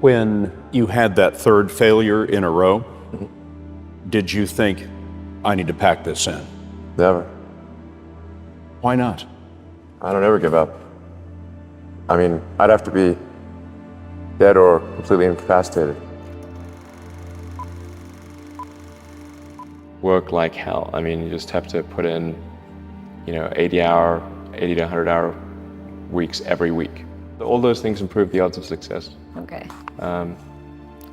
When you had that third failure in a row, did you think, I need to pack this in? Never. Why not? I don't ever give up. I mean, I'd have to be dead or completely incapacitated. Work like hell. I mean, you just have to put in, 80 to 100-hour weeks every week. All those things improve the odds of success. Okay. I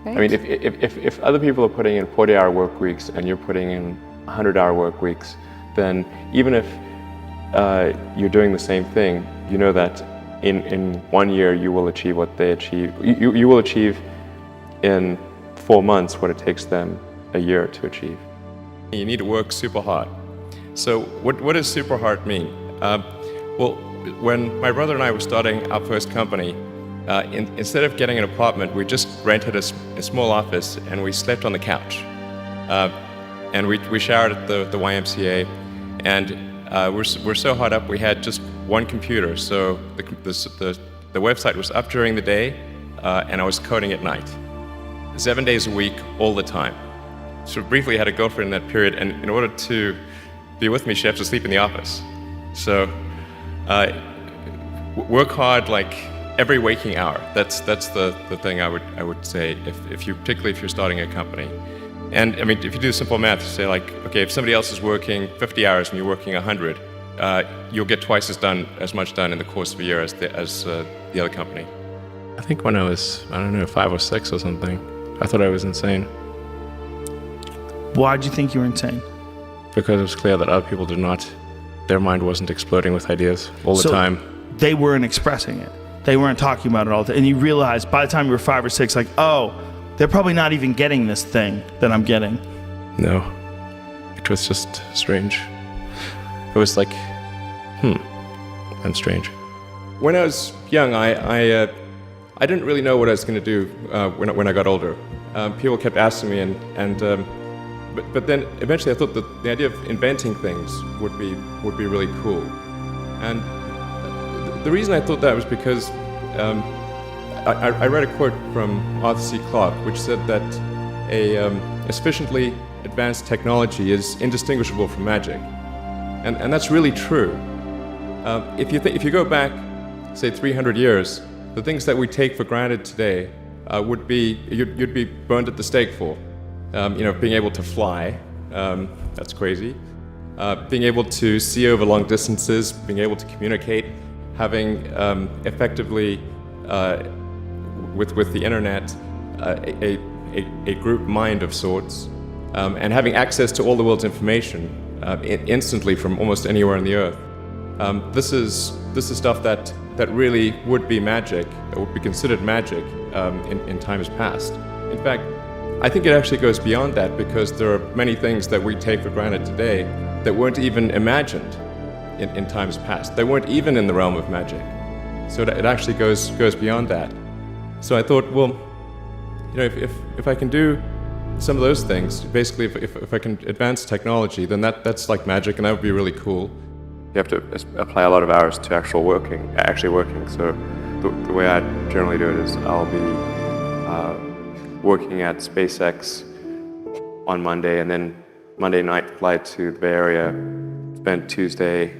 mean, if other people are putting in 40-hour work weeks and you're putting in 100-hour work weeks, then even if you're doing the same thing, you know that in 1 year you will achieve what they achieve. You will achieve in 4 months what it takes them a year to achieve. You need to work super hard. So what does super hard mean? Well, when my brother and I were starting our first company, instead of getting an apartment, we just rented a small office and we slept on the couch. And we showered at the YMCA, and we're so hot up we had just one computer. So the website was up during the day, and I was coding at night. 7 days a week, all the time. So briefly had a girlfriend in that period, and in order to be with me, she had to sleep in the office. So work hard like every waking hour. That's the thing I would say, particularly if you're starting a company. And I mean, if you do simple math, you say like, okay, if somebody else is working 50 hours and you're working 100, you'll get twice as much done in the course of a year as the other company. I think when I was, 5 or 6 or something, I thought I was insane. Why did you think you were insane? Because it was clear that other people did not, their mind wasn't exploding with ideas all the time. They weren't expressing it. They weren't talking about it all the time. And you realized by the time you were 5 or 6, like, oh, they're probably not even getting this thing that I'm getting. No, it was just strange. It was like, I'm strange. When I was young, I didn't really know what I was going to do when I got older. People kept asking me, but then eventually I thought that the idea of inventing things would be really cool. And the reason I thought that was because I read a quote from Arthur C. Clarke, which said that a sufficiently advanced technology is indistinguishable from magic, and that's really true. If you go back, say 300 years, the things that we take for granted today would be you'd be burned at the stake for. Being able to fly, that's crazy. Being able to see over long distances, being able to communicate, having effectively, with the internet, a group mind of sorts, and having access to all the world's information instantly from almost anywhere on the earth. This is stuff that really would be magic, or would be considered magic in times past. In fact, I think it actually goes beyond that, because there are many things that we take for granted today that weren't even imagined in times past. They weren't even in the realm of magic. So it actually goes beyond that. So I thought, well, if I can do some of those things, basically if I can advance technology, then that's like magic, and that would be really cool. You have to apply a lot of hours to actually working. So the way I generally do it is I'll be working at SpaceX on Monday, and then Monday night fly to the Bay Area, spend Tuesday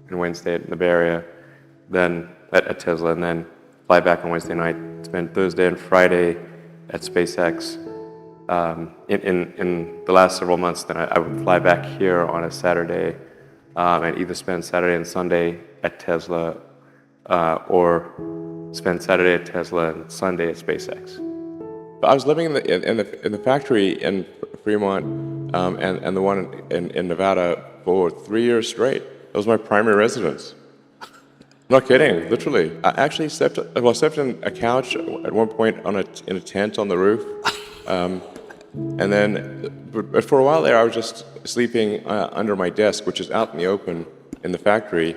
and Wednesday in the Bay Area, then at Tesla, and then fly back on Wednesday night, spend Thursday and Friday at SpaceX. In the last several months, then I would fly back here on a Saturday and either spend Saturday and Sunday at Tesla or spend Saturday at Tesla and Sunday at SpaceX. I was living in the factory in Fremont and the one in Nevada for 3 years straight. That was my primary residence. I'm not kidding, literally. I actually slept in a couch at one point in a tent on the roof. And then, but for a while there, I was just sleeping under my desk, which is out in the open in the factory,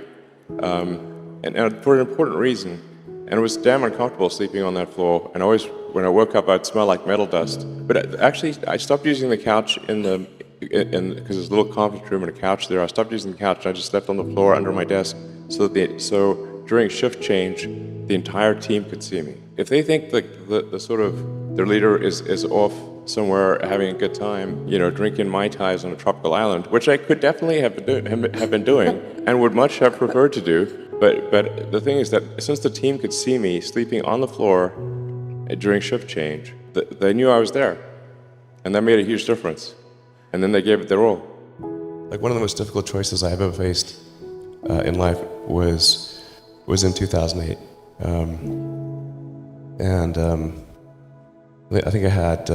and for an important reason. And it was damn uncomfortable sleeping on that floor. And always, when I woke up, I'd smell like metal dust. But actually, I stopped using the couch because there's a little conference room and a couch there. I stopped using the couch, and I just slept on the floor under my desk, so during shift change, the entire team could see me. If they think the sort of their leader is off somewhere having a good time, drinking Mai Tais on a tropical island, which I could definitely have been doing and would much have preferred to do. But the thing is that since the team could see me sleeping on the floor during shift change, they knew I was there, and that made a huge difference. And then they gave it their all. Like one of the most difficult choices I have ever faced in life was in 2008. I think I had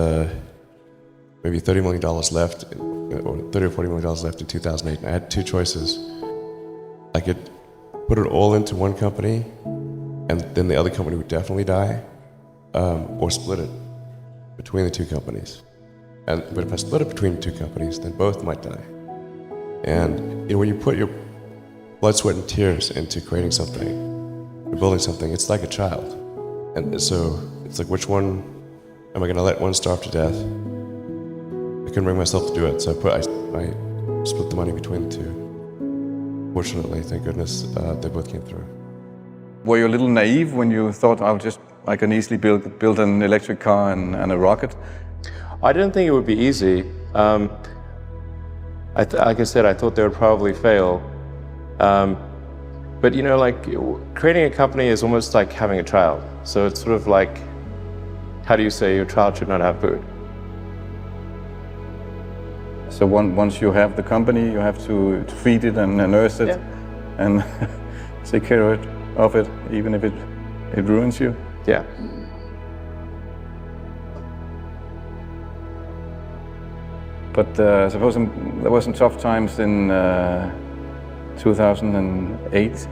maybe $30 million left, or $30 or $40 million left in 2008. And I had two choices. I could put it all into one company, and then the other company would definitely die, or split it between the two companies. But if I split it between the two companies, then both might die. And when you put your blood, sweat, and tears into creating something, or building something, it's like a child. And so it's like, which one am I going to let one starve to death? I couldn't bring myself to do it, so I split the money between the two. Fortunately, thank goodness, they both came through. Were you a little naive when you thought I can easily build an electric car and a rocket? I didn't think it would be easy. Like I said, I thought they would probably fail. But creating a company is almost like having a child. So it's sort of like, how do you say your child should not have food? So once you have the company, you have to feed it and nurse it, and take care of it, even if it ruins you. Yeah. But suppose there were some tough times in 2008,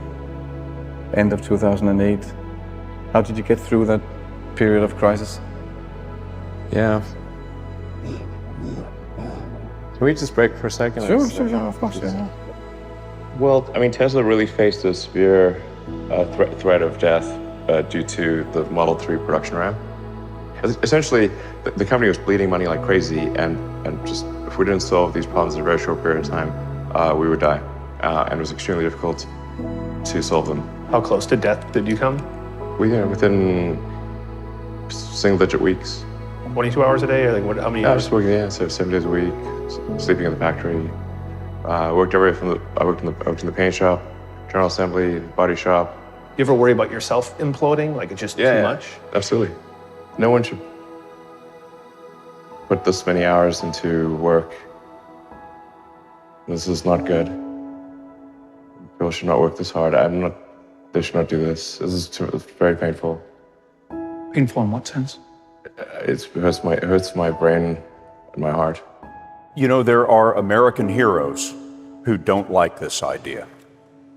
end of 2008. How did you get through that period of crisis? Yeah. Can we just break for a second? Sure, of course, yeah. Well, I mean, Tesla really faced a severe threat of death due to the Model 3 production ramp. Essentially, the company was bleeding money like crazy, and just if we didn't solve these problems in a very short period of time, we would die. And it was extremely difficult to solve them. How close to death did you come? Within single-digit weeks. 22 hours a day, or how many I hours? was working, so 7 days a week, sleeping in the factory. I worked in the paint shop, general assembly, body shop. You ever worry about yourself imploding? Like it's just too much? Absolutely. No one should put this many hours into work. This is not good. People should not work this hard. They should not do this. It's very painful. Painful in what sense? It hurts my brain and my heart. There are American heroes who don't like this idea.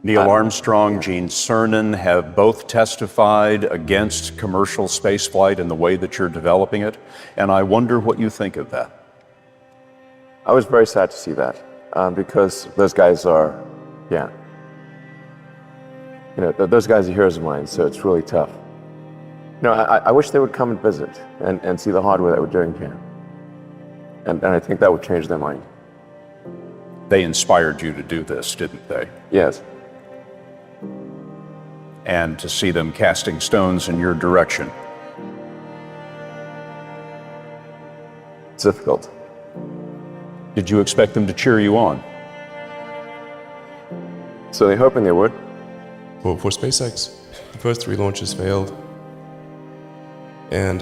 Neil Armstrong, Gene Cernan have both testified against commercial spaceflight and the way that you're developing it, and I wonder what you think of that. I was very sad to see that, because those guys are, those guys are heroes of mine, so it's really tough. I wish they would come and visit and see the hardware that we're doing here. And I think that would change their mind. They inspired you to do this, didn't they? Yes. And to see them casting stones in your direction. It's difficult. Did you expect them to cheer you on? So they're hoping they would. For SpaceX, the first 3 launches failed. And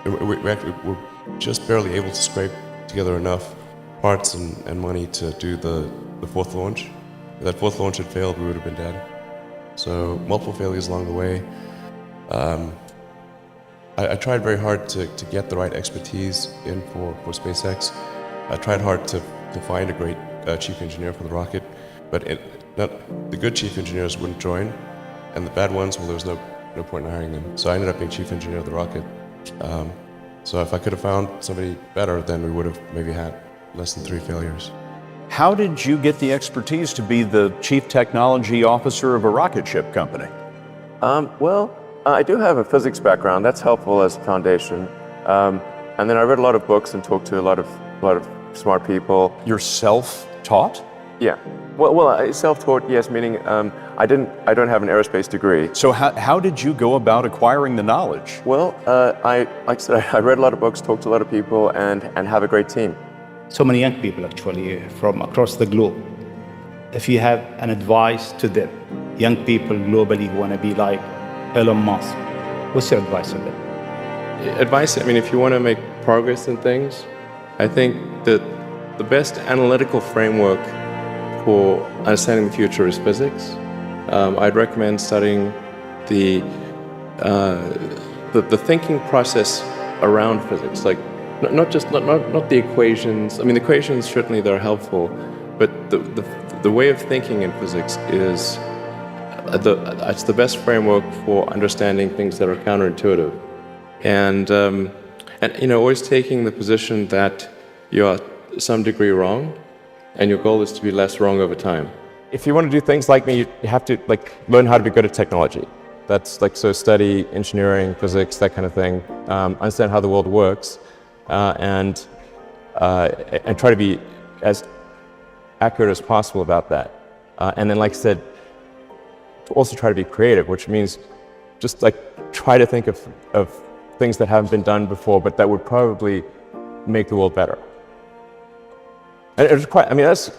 we're just barely able to scrape together enough parts and money to do the 4th launch. If that 4th launch had failed, we would have been dead. So multiple failures along the way. I tried very hard to get the right expertise in for SpaceX. I tried hard to find a great chief engineer for the rocket, but the good chief engineers wouldn't join, and the bad ones, well, there was no point in hiring them. So I ended up being chief engineer of the rocket. So if I could have found somebody better, then we would have maybe had less than 3 failures. How did you get the expertise to be the chief technology officer of a rocket ship company? I do have a physics background. That's helpful as a foundation. And then I read a lot of books and talked to a lot of smart people. You're self-taught? Yeah. Well, self-taught, yes, meaning I don't have an aerospace degree. So how did you go about acquiring the knowledge? Well, like I said, I read a lot of books, talked to a lot of people, and have a great team. So many young people actually from across the globe. If you have an advice to them, young people globally who want to be like Elon Musk, what's your advice to them? Advice, I mean, if you want to make progress in things, I think that the best analytical framework for understanding the future is physics. I'd recommend studying the thinking process around physics, like not the equations. I mean, the equations certainly they're helpful, but the way of thinking in physics is it's the best framework for understanding things that are counterintuitive, and always taking the position that you are to some degree wrong, and your goal is to be less wrong over time. If you want to do things like me, you have to learn how to be good at technology. That's so study engineering, physics, that kind of thing. Understand how the world works, and try to be as accurate as possible about that. And then, like I said, also try to be creative, which means just try to think of things that haven't been done before, but that would probably make the world better. And it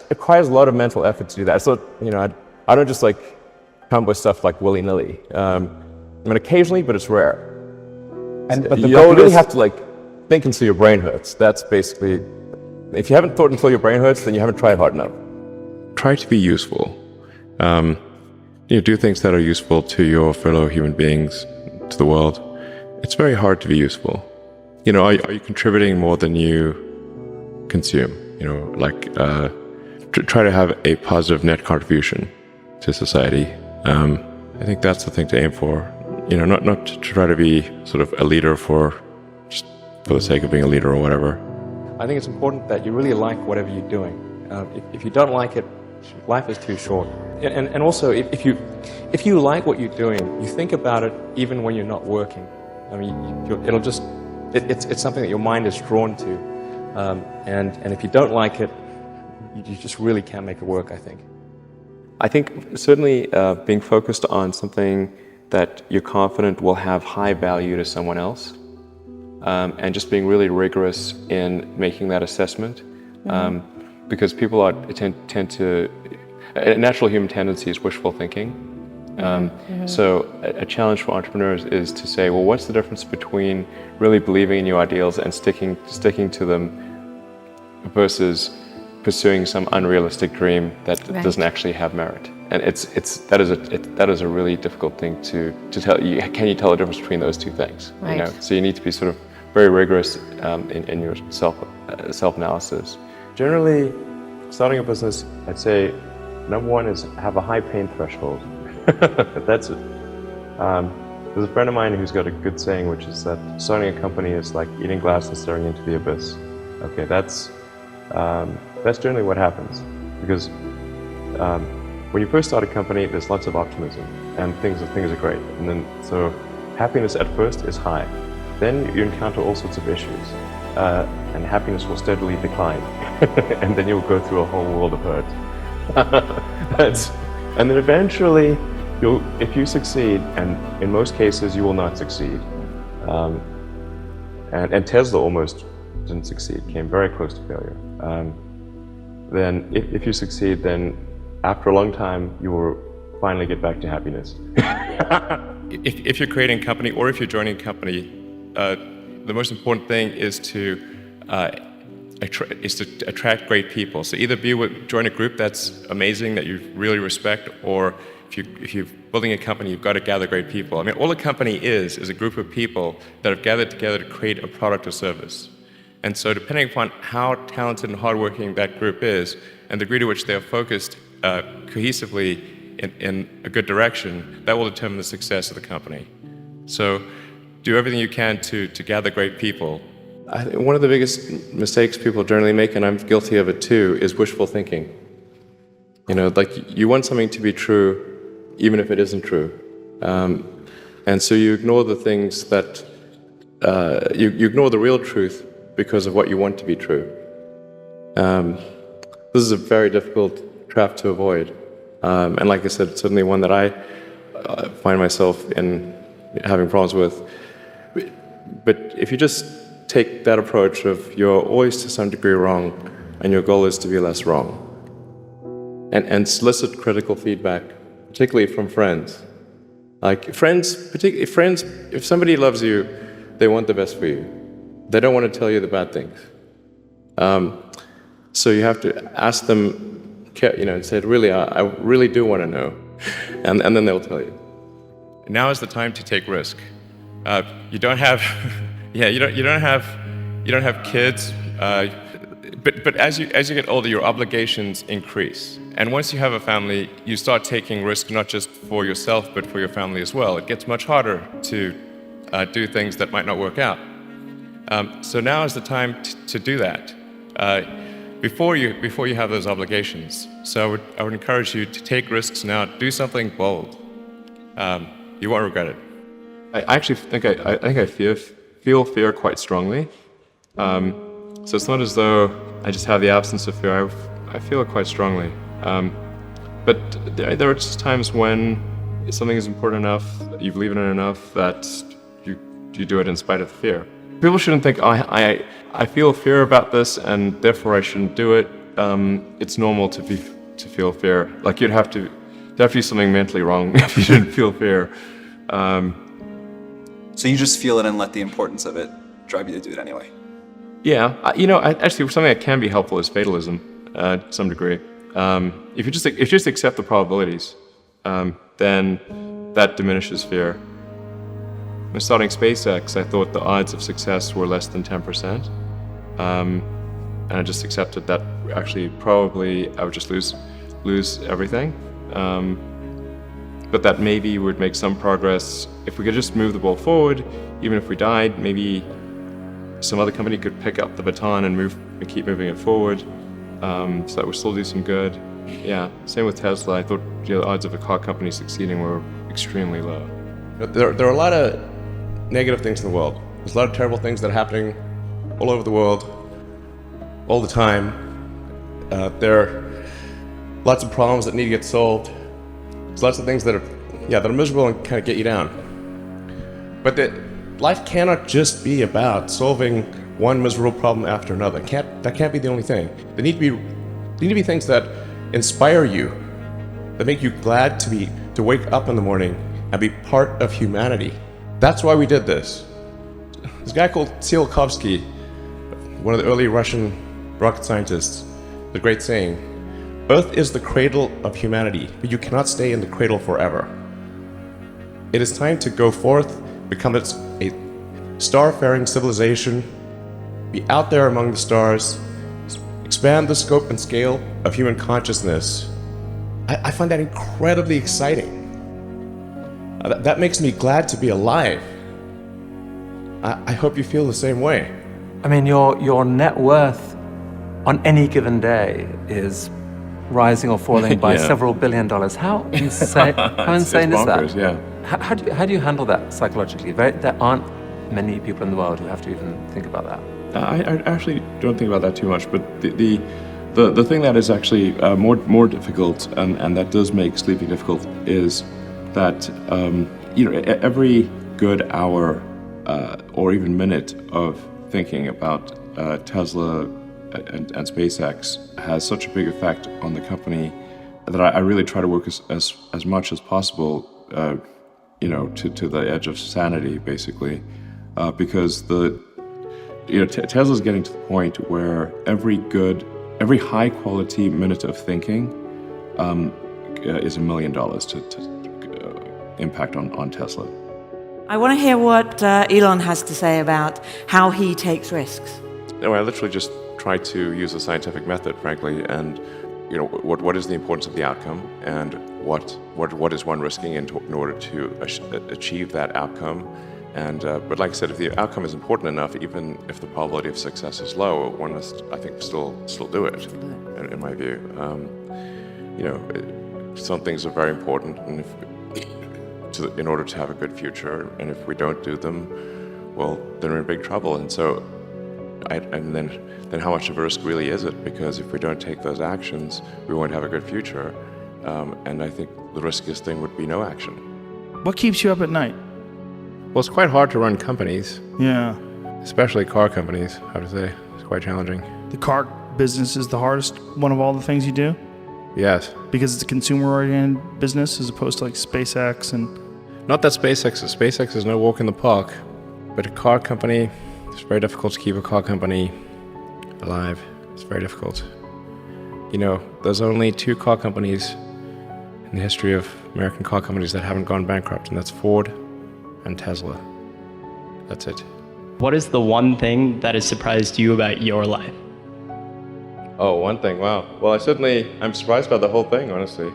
requires a lot of mental effort to do that. So, I don't just come with stuff willy-nilly. Occasionally, but it's rare. But you really have to think until your brain hurts. That's basically, if you haven't thought until your brain hurts, then you haven't tried hard enough. Try to be useful. Do things that are useful to your fellow human beings, to the world. It's very hard to be useful. Are you contributing more than you consume? Try to have a positive net contribution to society. I think that's the thing to aim for. Not to try to be sort of a leader for the sake of being a leader or whatever. I think it's important that you really like whatever you're doing. If you don't like it, life is too short. And also, if you like what you're doing, you think about it even when you're not working. I mean, it's something that your mind is drawn to. And if you don't like it, you just really can't make it work, I think. I think certainly being focused on something that you're confident will have high value to someone else, and just being really rigorous in making that assessment, because people tend to, a natural human tendency is wishful thinking. So a challenge for entrepreneurs is to say, well, what's the difference between really believing in your ideals and sticking to them versus pursuing some unrealistic dream that doesn't actually have merit? And that is a really difficult thing to tell. Can you tell the difference between those two things? Right. So you need to be sort of very rigorous in your self-analysis. Generally, starting a business, I'd say number one is have a high pain threshold. That's it. There's a friend of mine who's got a good saying, which is that starting a company is like eating glass and staring into the abyss. Okay, that's generally what happens, because when you first start a company, there's lots of optimism and things are great, and then so happiness at first is high. Then you encounter all sorts of issues, and happiness will steadily decline, and then you'll go through a whole world of hurt. And then eventually, if you succeed, and in most cases you will not succeed, and Tesla almost didn't succeed, came very close to failure. Then if you succeed, then after a long time you will finally get back to happiness. If you're creating a company or if you're joining a company, the most important thing is to attract great people. So either join a group that's amazing, that you really respect, or if you're building a company, you've got to gather great people. I mean, all a company is a group of people that have gathered together to create a product or service. And so depending upon how talented and hardworking that group is, and the degree to which they are focused cohesively in a good direction, that will determine the success of the company. So do everything you can to gather great people. I think one of the biggest mistakes people generally make, and I'm guilty of it too, is wishful thinking. You want something to be true even if it isn't true. And so you ignore the things that, you ignore the real truth because of what you want to be true. This is a very difficult trap to avoid. And like I said, it's certainly one that I find myself in having problems with. But if you just take that approach of you're always to some degree wrong, and your goal is to be less wrong, and solicit critical feedback, particularly from friends. Like friends, particularly friends, if somebody loves you, they want the best for you. They don't want to tell you the bad things. So you have to ask them, and say, really, I really do want to know, and then they'll tell you. Now is the time to take risk. You don't have, you don't have kids. But as you get older, your obligations increase. And once you have a family, you start taking risks not just for yourself, but for your family as well. It gets much harder to do things that might not work out. So now is the time to do that before you have those obligations. So I would encourage you to take risks now. Do something bold. You won't regret it. I actually think I feel fear quite strongly. So it's not as though I just have the absence of fear. I feel it quite strongly. But there are just times when something is important enough, you believe in it enough, that you do it in spite of the fear. People shouldn't think, I feel fear about this and therefore I shouldn't do it. It's normal to feel fear. Like there'd have to be something mentally wrong if you didn't feel fear. So you just feel it and let the importance of it drive you to do it anyway. Yeah, actually, something that can be helpful is fatalism, to some degree. If you just accept the probabilities, then that diminishes fear. When starting SpaceX, I thought the odds of success were less than 10%, and I just accepted that actually probably I would just lose everything. But that maybe would make some progress if we could just move the ball forward. Even if we died, maybe some other company could pick up the baton and keep moving it forward, so that would still do some good. Yeah, same with Tesla. I thought the odds of a car company succeeding were extremely low. There are a lot of negative things in the world. There's a lot of terrible things that are happening all over the world, all the time. There are lots of problems that need to get solved. There's lots of things that are miserable and kind of get you down. But life cannot just be about solving one miserable problem after another. That can't be the only thing. There need to be things that inspire you, that make you glad to wake up in the morning and be part of humanity. That's why we did this. This guy called Tsiolkovsky, one of the early Russian rocket scientists, the great saying, "Earth is the cradle of humanity, but you cannot stay in the cradle forever." It is time to go forth, become a star-faring civilization, be out there among the stars, expand the scope and scale of human consciousness. I find that incredibly exciting. That makes me glad to be alive. I hope you feel the same way. I mean, your net worth on any given day is rising or falling by several $1 billion. How insane! How insane is that? Yeah. How do you handle that psychologically? There aren't many people in the world who have to even think about that. I actually don't think about that too much, but the thing that is actually more difficult and that does make sleeping difficult is that every good hour or even minute of thinking about Tesla and SpaceX has such a big effect on the company that I really try to work as much as possible, to the edge of sanity, basically, because Tesla's getting to the point where every high quality minute of thinking is $1 million to impact on Tesla. I want to hear what Elon has to say about how he takes risks. No, I literally just try to use a scientific method, frankly, and what is the importance of the outcome, and what is one risking in order to achieve that outcome. And but like I said, if the outcome is important enough, even if the probability of success is low, one must, I think, still do it. In my view, some things are very important, and in order to have a good future, and if we don't do them, well, then we're in big trouble. And so And then how much of a risk really is it? Because if we don't take those actions, we won't have a good future. And I think the riskiest thing would be no action. What keeps you up at night? Well, it's quite hard to run companies, Yeah. especially car companies, I have to say. It's quite challenging. The car business is the hardest one of all the things you do? Yes. Because it's a consumer-oriented business as opposed to like SpaceX and... Not that SpaceX is no walk in the park, but a car company, it's very difficult to keep a car company alive. It's very difficult. You know, there's only 2 car companies in the history of American car companies that haven't gone bankrupt, and that's Ford and Tesla. That's it. What is the one thing that has surprised you about your life? Oh, one thing, wow. Well, I'm surprised by the whole thing, honestly.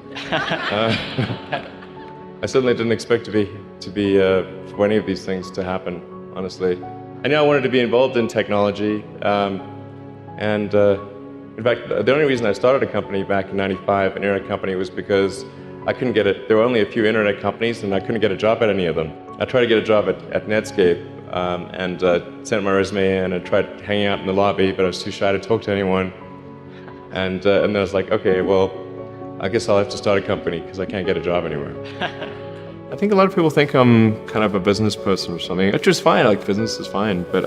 I certainly didn't expect for any of these things to happen, honestly. I knew I wanted to be involved in technology, in fact, the only reason I started a company back in '95, an internet company, was because I couldn't get it. There were only a few internet companies, and I couldn't get a job at any of them. I tried to get a job at Netscape, and sent my resume in and tried hanging out in the lobby, but I was too shy to talk to anyone. And then I was like, okay, well, I guess I'll have to start a company because I can't get a job anywhere. I think a lot of people think I'm kind of a business person or something, which is fine. Like, business is fine, but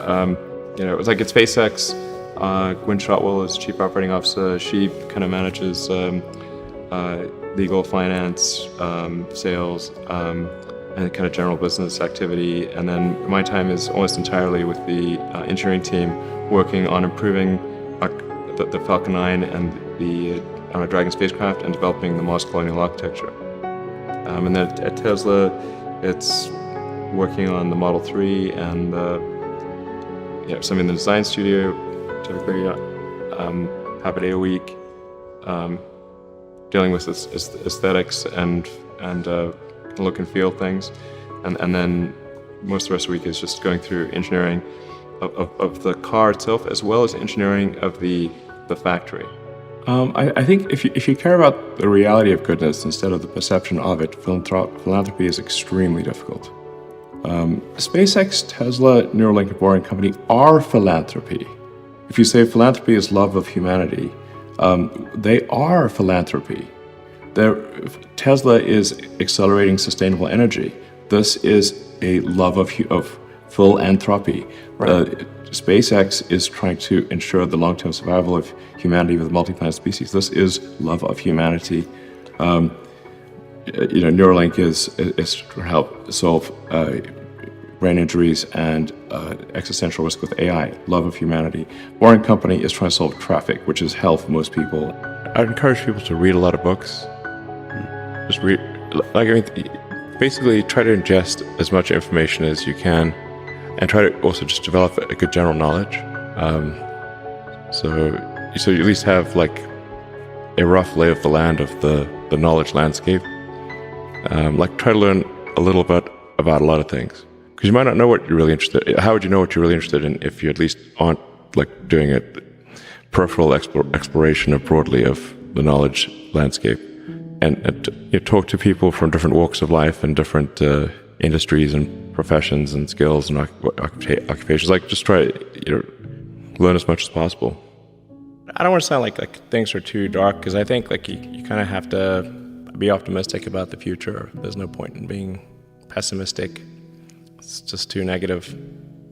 you know, it's like at SpaceX, Gwen Shotwell is Chief Operating Officer. She kind of manages legal, finance, sales, and kind of general business activity. And then my time is almost entirely with the engineering team, working on improving the Falcon 9 and the Dragon spacecraft, and developing the Mars colonial architecture. And then at Tesla, it's working on the Model 3 and some in the design studio, typically half a day a week, dealing with aesthetics and look and feel things. And then most of the rest of the week is just going through engineering of the car itself, as well as engineering of the factory. I think if you care about the reality of goodness instead of the perception of it, philanthropy is extremely difficult. SpaceX, Tesla, Neuralink, and Boring Company are philanthropy. If you say philanthropy is love of humanity, they are philanthropy. Tesla is accelerating sustainable energy. This is a love of philanthropy. Right. SpaceX is trying to ensure the long-term survival of humanity with multi-planet species. This is love of humanity. Neuralink is to help solve brain injuries and existential risk with AI. Love of humanity. Boring Company is trying to solve traffic, which is hell for most people. I'd encourage people to read a lot of books. Just read, basically try to ingest as much information as you can, and try to also just develop a good general knowledge. So you at least have like a rough lay of the land of the knowledge landscape. Try to learn a little bit about a lot of things, because you might not know what you're really interested in. How would you know what you're really interested in if you at least aren't like doing a peripheral exploration broadly of the knowledge landscape, and talk to people from different walks of life and different industries and professions and skills and occupations. Just try to learn as much as possible. I don't want to sound like things are too dark, because I think you kind of have to be optimistic about the future. There's no point in being pessimistic. It's just too negative.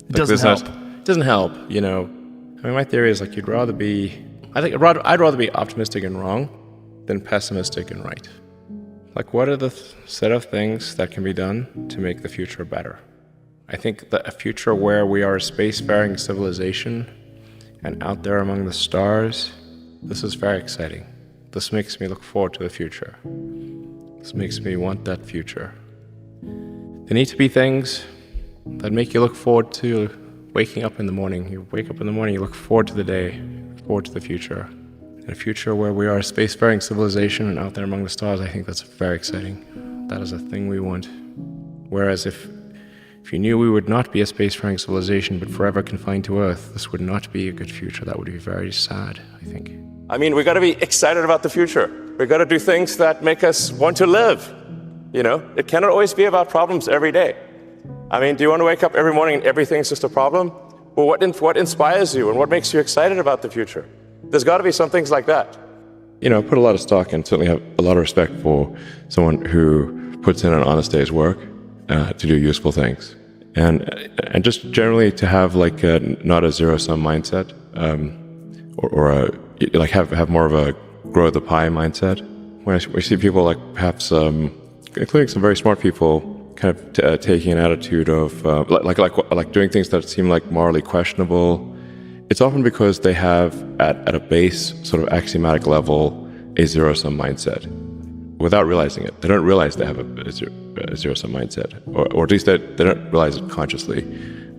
It doesn't help. It doesn't help, I mean, my theory is I'd rather be optimistic and wrong than pessimistic and right. What are the set of things that can be done to make the future better? I think that a future where we are a spacefaring civilization and out there among the stars, this is very exciting. This makes me look forward to the future. This makes me want that future. There need to be things that make you look forward to waking up in the morning. You wake up in the morning, you look forward to the day, look forward to the future. In a future where we are a spacefaring civilization and out there among the stars, I think that's very exciting. That is a thing we want. Whereas if you knew we would not be a spacefaring civilization but forever confined to Earth, this would not be a good future. That would be very sad, I think. I mean, we got to be excited about the future. We got to do things that make us want to live. It cannot always be about problems every day. I mean, do you want to wake up every morning and everything's just a problem? Well, what inspires you and what makes you excited about the future? There's got to be some things like that. You know, I put a lot of stock and certainly have a lot of respect for someone who puts in an honest day's work to do useful things. And just generally to have like not a zero-sum mindset, or have more of a grow the pie mindset. When I see people like perhaps, including some very smart people, kind of taking an attitude of like doing things that seem like morally questionable, it's often because they have at a base sort of axiomatic level a zero-sum mindset without realizing it. They don't realize they have a zero-sum mindset, or at least they don't realize it consciously.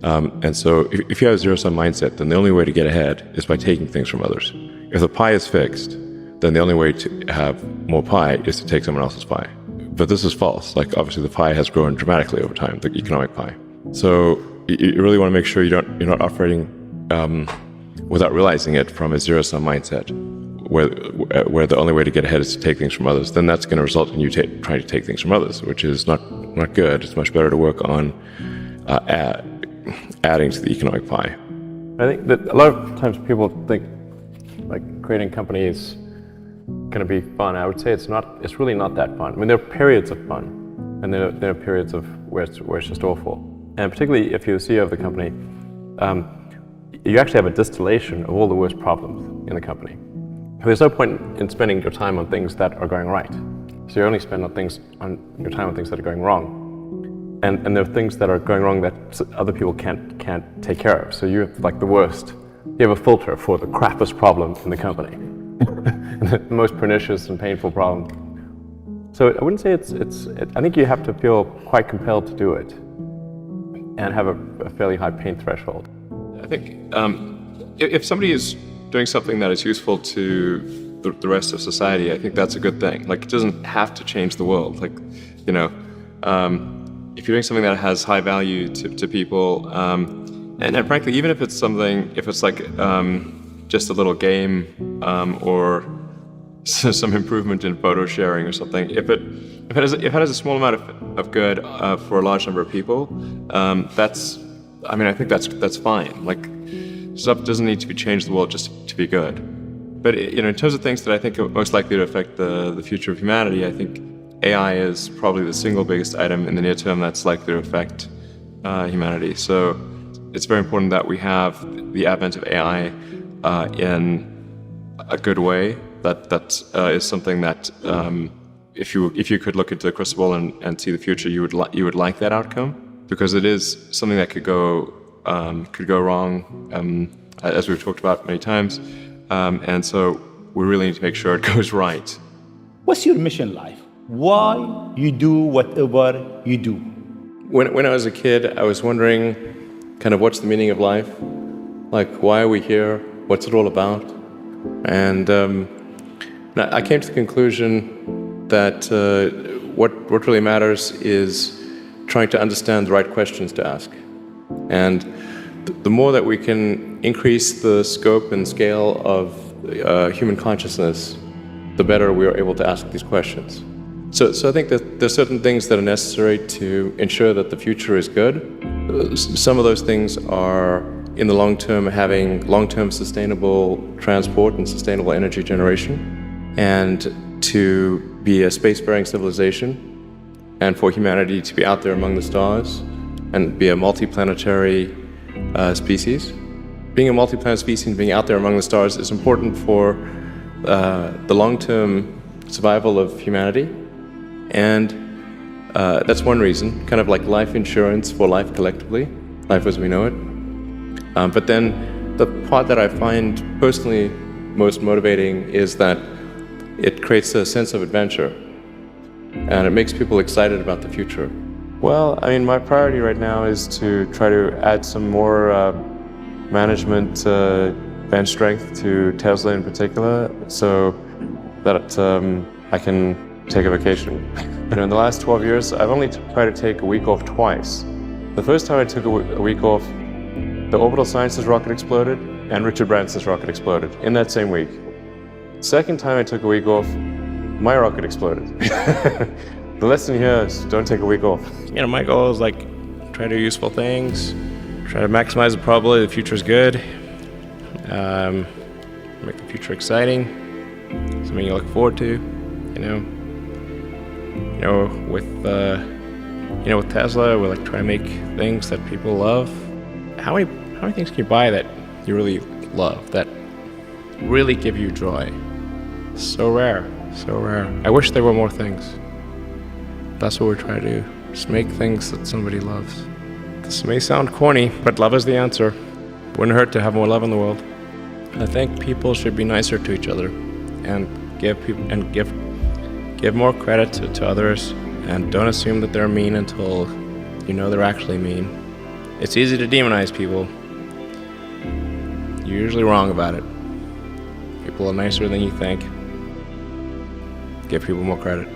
And so if you have a zero-sum mindset, then the only way to get ahead is by taking things from others. If the pie is fixed, then the only way to have more pie is to take someone else's pie. But this is false. Like, obviously the pie has grown dramatically over time, the economic pie. So you really want to make sure you're not operating without realizing it from a zero-sum mindset, where the only way to get ahead is to take things from others. Then that's going to result in you trying to take things from others, which is not good. It's much better to work on adding to the economic pie. I think that a lot of times people think like creating companies going to be fun. I would say it's not. It's really not that fun. I mean, there are periods of fun, and there are periods of where it's just awful. And particularly if you're the CEO of the company, you actually have a distillation of all the worst problems in the company. There's no point in spending your time on things that are going right. So you only spend your time on things that are going wrong. And there are things that are going wrong that other people can't take care of. So you have like the worst. You have a filter for the crappiest problem in the company, the most pernicious and painful problem. So I wouldn't say I think you have to feel quite compelled to do it, and have a fairly high pain threshold. I think if somebody is doing something that is useful to the rest of society, I think that's a good thing. Like, it doesn't have to change the world. Like, you know, if you're doing something that has high value to people, and frankly, even if it's like just a little game or some improvement in photo sharing or something, if it has a small amount of good for a large number of people, I think that's fine. Like, stuff doesn't need to be changed the world just to be good. But in terms of things that I think are most likely to affect the future of humanity, I think AI is probably the single biggest item in the near term that's likely to affect humanity. So it's very important that we have the advent of AI in a good way. That is something that if you could look into the crystal ball and see the future, you would like that outcome, because it is something that could go wrong, as we've talked about many times, and so we really need to make sure it goes right. What's your mission in life? Why you do whatever you do? When I was a kid, I was wondering kind of what's the meaning of life? Like, why are we here? What's it all about? And I came to the conclusion that what really matters is trying to understand the right questions to ask. And the more that we can increase the scope and scale of human consciousness, the better we are able to ask these questions. So I think that there's certain things that are necessary to ensure that the future is good. Some of those things are, in the long term, having long-term sustainable transport and sustainable energy generation, and to be a spacefaring civilization, and for humanity to be out there among the stars and be a multi-planetary species. Being a multi-planet species and being out there among the stars is important for the long-term survival of humanity. And that's one reason, kind of like life insurance for life collectively, life as we know it. But then the part that I find personally most motivating is that it creates a sense of adventure, and it makes people excited about the future. Well, I mean, my priority right now is to try to add some more management bench strength to Tesla in particular, so that I can take a vacation. In the last 12 years, I've only tried to take a week off twice. The first time I took a week off, the Orbital Sciences rocket exploded, and Richard Branson's rocket exploded in that same week. Second time I took a week off, my rocket exploded. The lesson here is don't take a week off. My goal is like try to do useful things, Try to maximize the probability the future is good. Make the future exciting, something you look forward to. With Tesla, we like try to make things that people love. How many things can you buy that you really love, that really give you joy? So rare, so rare. I wish there were more things. That's what we're trying to do, just make things that somebody loves. This may sound corny, but love is the answer. Wouldn't hurt to have more love in the world. I think people should be nicer to each other and give more credit to others, and don't assume that they're mean until you know they're actually mean. It's easy to demonize people. You're usually wrong about it. People are nicer than you think. Give people more credit.